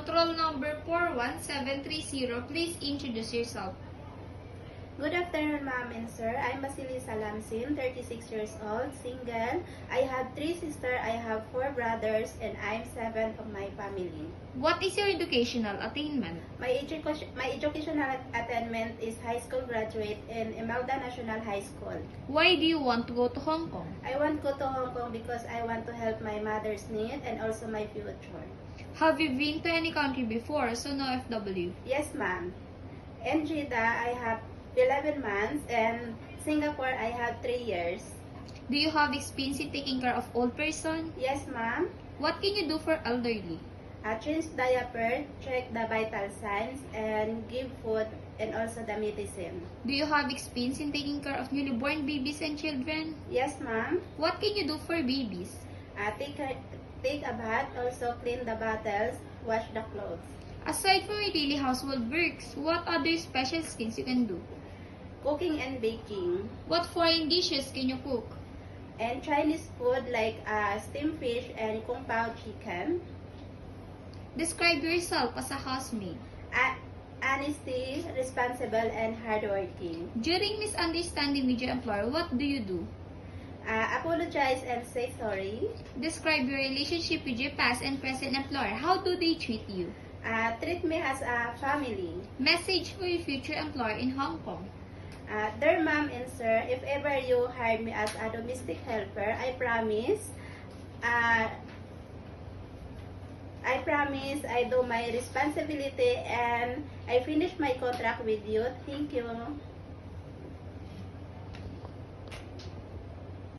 Control number 41730, please introduce yourself. Good afternoon, ma'am and sir. I'm Basili Salamsin, 36 years old, single. I have 3 sisters, I have 4 brothers, and I'm 7th of my family. What is your educational attainment? My educational attainment is high school graduate in Imelda National High School. Why do you want to go to Hong Kong? I want to go to Hong Kong because I want to help my mother's need and also my future. Have you been to any country before, so no FW? Yes, ma'am. In Jeddah, I have 11 months, and Singapore, I have 3 years. Do you have experience in taking care of old person? Yes, ma'am. What can you do for elderly? Change diaper, check the vital signs, and give food and also the medicine. Do you have experience in taking care of newly born babies and children? Yes, ma'am. What can you do for babies? Take a bath, also clean the bottles, wash the clothes. Aside from your daily household works, what other special skills you can do? Cooking and baking. What foreign dishes can you cook? And Chinese food like steamed fish and kung pao chicken. Describe yourself as a housemaid. Honesty, responsible, and hardworking. During misunderstanding with your employer, what do you do? Apologize and say sorry. Describe your relationship with your past and present employer. How do they treat you? Treat me as a family. Message for your future employer in Hong Kong. Dear ma'am and sir, if ever you hire me as a domestic helper, I promise I do my responsibility and I finish my contract with you. Thank you.